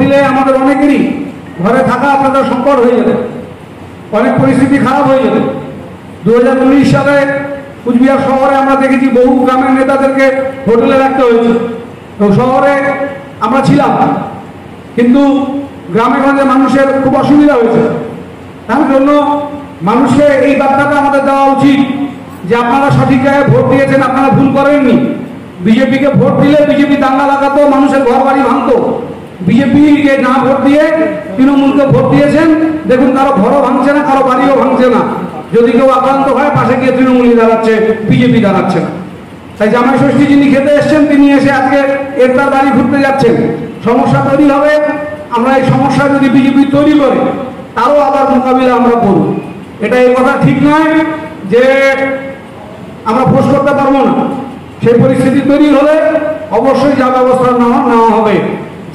দিলে আমাদের অনেকেরই ঘরে থাকা আপনাদের সংকট হয়ে যেত, অনেক পরিস্থিতি খারাপ হয়ে যেত। 2019 সালে কুচবিহার শহরে আমরা দেখেছি বহু গ্রামের নেতাদেরকে হোটেলে রাখতে হয়েছে, এবং শহরে আমরা ছিলাম, কিন্তু গ্রামে গঞ্জে মানুষের খুব অসুবিধা হয়েছে। তার জন্য মানুষকে এই বার্তাটা আমাদের দেওয়া উচিত যে আপনারা সঠিক জায়গায় ভোট দিয়েছেন, আপনারা ভুল করেননি। বিজেপিকে ভোট দিলে বিজেপি দাঙ্গা লাগাতো, মানুষের ঘর বাড়ি ভাঙতো। বিজেপিকে না ভোট দিয়ে তৃণমূলকে ভোট দিয়েছেন, দেখুন কারো ঘরও ভাঙছে না, কারো বাড়িও ভাঙছে না। যদি কেউ আক্রান্ত হয় পাশে গিয়ে তৃণমূলই দাঁড়াচ্ছে, বিজেপি দাঁড়াচ্ছে না। তাই জামাই ষষ্ঠী যিনি খেতে এসছেন তিনি এসে আজকে তার বাড়ি ঘুরতে যাচ্ছেন। সমস্যা তৈরি হবে, আমরা এই সমস্যা যদি বিজেপি তৈরি করে তারও আবার মোকাবিলা আমরা করব। এটা এই কথা ঠিক নয় যে আমরা ফোর্স করতে পারবো না। সেই পরিস্থিতি তৈরি হলে অবশ্যই যা ব্যবস্থা নেওয়া হবে।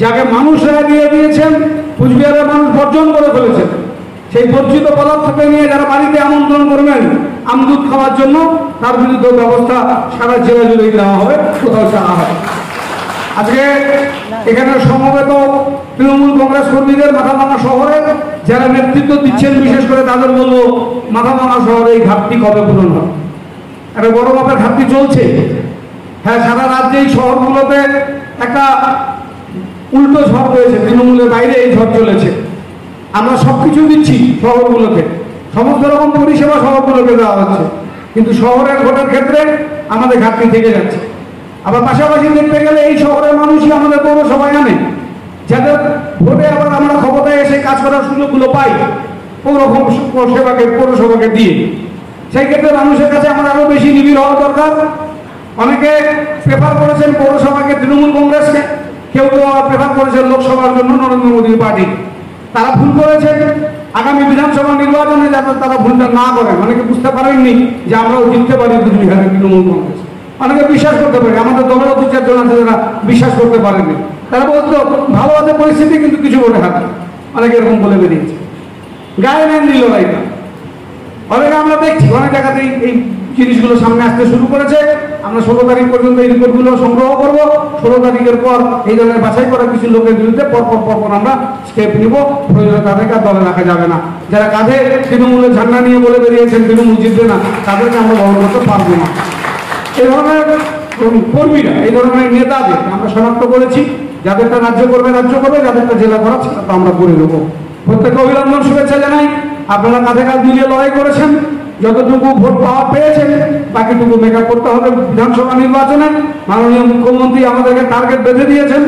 যাকে মানুষরা দিয়ে দিয়েছেন, কুচবিহারের মানুষ বর্জন করে ফেলেছেন, সেই বর্জিত পদার্থকে নিয়ে যারা বাড়িতে আমন্ত্রণ করবেন আমদুধ খাওয়ার জন্য, তার বিরুদ্ধে ব্যবস্থা সারা জেলা জুড়েই নেওয়া হবে, কোথাও চাওয়া হয়। আজকে এখানে সমবেত তৃণমূল কংগ্রেস কর্মীদের মাথাভাঙা শহরে যারা নেতৃত্ব দিচ্ছেন, বিশেষ করে তাদের বলবো মাথাভাঙা শহরে এই ঘাটতি কবে পূরণ হবে? একটা বড় মাপের ঘাটতি চলছে। হ্যাঁ, সারা রাজ্যে এই শহরগুলোতে একটা উল্টো ঝড় রয়েছে, তৃণমূলের বাইরে এই ঝড় চলেছে। আমরা সবকিছু দিচ্ছি শহরগুলোকে, সমস্ত রকম পরিষেবা শহরগুলোকে দেওয়া হচ্ছে, কিন্তু শহরের ভোটের ক্ষেত্রে আমাদের ঘাটতি থেকে যাচ্ছে। আবার পাশাপাশি দেখতে গেলে এই শহরের মানুষই আমাদের পৌরসভায় আনে, যাদের ভোটে আবার আমরা ক্ষমতায় এসে কাজ করার সুযোগগুলো পাই পৌরসভাকে দিয়ে। সেই ক্ষেত্রে মানুষের কাছে আমরা আরো বেশি নিবিড় হওয়া দরকার। অনেকে প্রেফার করেছেন পৌরসভাকে তৃণমূল কংগ্রেসকে, কেউ কেউ আবার প্রেফার করেছেন লোকসভার জন্য নরেন্দ্র মোদীর পার্টি। তারা ভুল করেছেন। আগামী বিধানসভা নির্বাচনে যাতে তারা ভুলটা না করেন। অনেকে বুঝতে পারেননি যে আমরাও জিততে পারি কুচবিহারে তৃণমূল কংগ্রেস। অনেকে বিশ্বাস করতে পারে, আমাদের দলেরও 2-4 জন আছে যারা বিশ্বাস করতে পারেনি। তারা বলতো ভালো আছে পরিস্থিতি, কিন্তু কিছু ভোটে হাতে। অনেকে এরকম বলে বেরিয়েছে, গায়ে নেন দিল এটা। অনেকে আমরা দেখছি অনেক জায়গাতেই এই জিনিসগুলো সামনে আসতে শুরু করেছে। আমরা 16 তারিখ পর্যন্ত এই রিপোর্টগুলো সংগ্রহ করব। 16 তারিখের পর এই ধরনের বাছাই করা কিছু লোকের বিরুদ্ধে পরপর আমরা স্টেপ নিব। প্রয়োজনে তাদেরকে আর দলে রাখা যাবে না। যারা কাঁধে তৃণমূলের ঝান্ডা নিয়ে বলে বেরিয়েছেন তৃণমূল জিতবে না, তাদেরকে আমরা বহন করতে পারবো না। এই ধরনের কর্মীরা, এই ধরনের নেতাদের আমরা শনাক্ত করেছি। যাদেরটা রাজ্য করবে, যাদেরটা জেলা করা সেটা তো আমরা করে দেবো। প্রত্যেককে অভিনন্দন, শুভেচ্ছা জানাই। আপনারা কাঁধে কাঁধ মিলিয়ে লড়াই করেছেন, যতটুকু ভোট পাওয়া পেয়েছেন বাকিটুকু মেকআপ করতে হবে বিধানসভা নির্বাচনে। মাননীয় মুখ্যমন্ত্রী আমাদেরকে টার্গেট বেঁধে দিয়েছেন,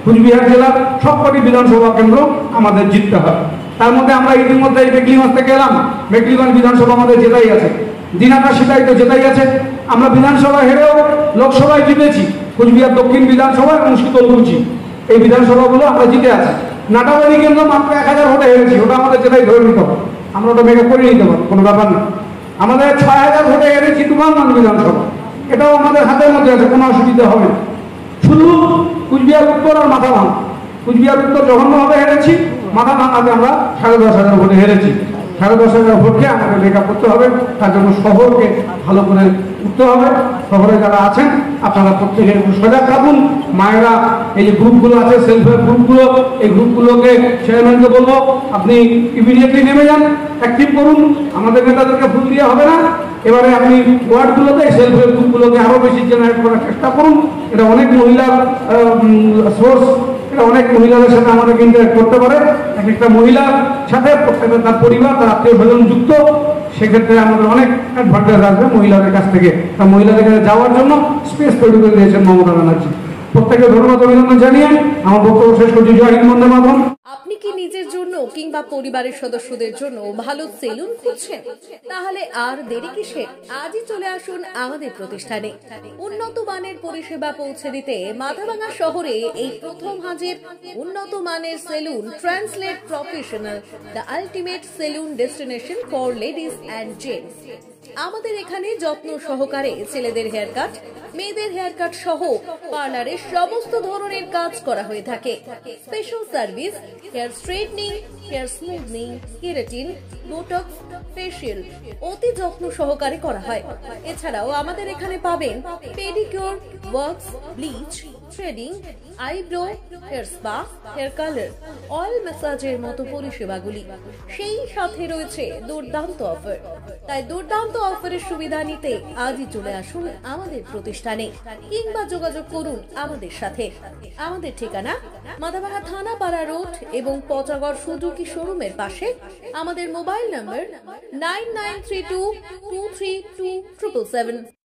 কুচবিহার জেলার সবকটি বিধানসভা কেন্দ্র আমাদের জিততে হবে। তার মধ্যে আমরা ইতিমধ্যে এই মেকলিগঞ্জ থেকে এলাম, মেকলিগঞ্জ বিধানসভা আমাদের জেতাই আছে, দিনাটা সেটাই তো জেতাই আছে। আমরা বিধানসভা হেরেও লোকসভায় জিতেছি, কুচবিহার দক্ষিণ বিধানসভা এবং শীতলকুচি এই বিধানসভাগুলো আমরা জিতে আছি। নাটাবাড়ি কেন্দ্র মাত্র 1000 ভোটে হেরেছি, ওটা আমাদের জেতাই ধরে নিতে হবে, আমরা ওটা মেকআপ করে নিতে পারবো, কোনো ব্যাপার না। আমাদের 6000 ভোটে হেরেছি তুফানগঞ্জ বিধানসভা, এটাও আমাদের হাতের মধ্যে আছে, কোনো অসুবিধা হবে না। শুধু কুচবিহার উত্তর আর মাথাভাঙা, কুচবিহার উত্তর জঘন্যভাবে হেরেছি, মাথাভাঙাতে আমরা 10,500 ভোটে হেরেছি। 10,500 ভোটকে আমাদের মেকআপ করতে হবে। তার জন্য শহরকে ভালো করে উঠতে হবে। শহরে যারা আছেন আপনারা প্রত্যেকে সজাগ থাকুন। মায়েরা এই যে গ্রুপগুলো আছে, সেলফ হেল্প গ্রুপগুলো, এই গ্রুপগুলোকে চেয়ারম্যানকে বলবো আপনি ইমিডিয়েটলি নেমে যান, অ্যাক্টিভ করুন। আমাদের নেতাদেরকে ভুল দিয়ে হবে না। এবারে আপনি ওয়ার্ডগুলোতে সেলফ হেল্প গ্রুপগুলোকে আরো বেশি জেনারেট করার চেষ্টা করুন। এটা অনেক মহিলার সোর্স, এটা অনেক মহিলাদের সাথে আমাদেরকে ইন্টারেক্ট করতে পারে। একটা মহিলার সাথে প্রত্যেকটা তার পরিবার, তার আত্মীয় স্বজন যুক্ত, সেক্ষেত্রে আমাদের অনেক অ্যাডভান্টেজ আসবে মহিলাদের কাছ থেকে। তার মহিলাদের কাছে যাওয়ার জন্য স্পেস তৈরি করে দিয়েছেন মমতা ব্যানার্জি। প্রত্যেকে ধন্যবাদ, অভিনন্দন জানিয়ে আমার বক্তব্য শেষ করছি। জয় হিন্দ, বন্দে মাতরম। আপনি কি নিজের জন্য কিংবা পরিবারের সদস্যদের জন্য ভালো সেলুন খুঁজছেন? তাহলে আর দেরি কিসে? আজই চলে আসুন আমাদের প্রতিষ্ঠানে। উন্নত মানের পরিষেবা পৌঁছে দিতে মাথাভাঙা শহরে এই প্রথম হাজির উন্নত মানের salon translate professional, the ultimate salon destination for ladies and gents. আমাদের এখানে যত্ন সহকারে ছেলেদের হেয়ার কাট, মেয়েদের হেয়ার কাট সহ পার্লারের সমস্ত ধরনের কাজ করা হয়ে থাকে। Special service, hair straightening, hair smoothing, keratin, botox, facial অতি যত্ন সহকারে করা হয়। এছাড়াও আমাদের এখানে পাবেন pedicure, wax, bleach, threading, eyebrow, hair spa, hair colour, oil ম্যাসাজের মতো পরিষেবাগুলি। সেই সাথে রয়েছে দুর্দান্ত অফার। তাই দুর্দান্ত অফারের সুবিধা নিতে আজই চলে আসুন আমাদের প্রতিষ্ঠানে কিংবা যোগাযোগ করুন আমাদের সাথে। আমাদের ঠিকানা মাদাবাহা থানাপাড়া রোড এবং পচাগড় সুজুকি শোরুমের পাশে। আমাদের মোবাইল নম্বর 9932232777।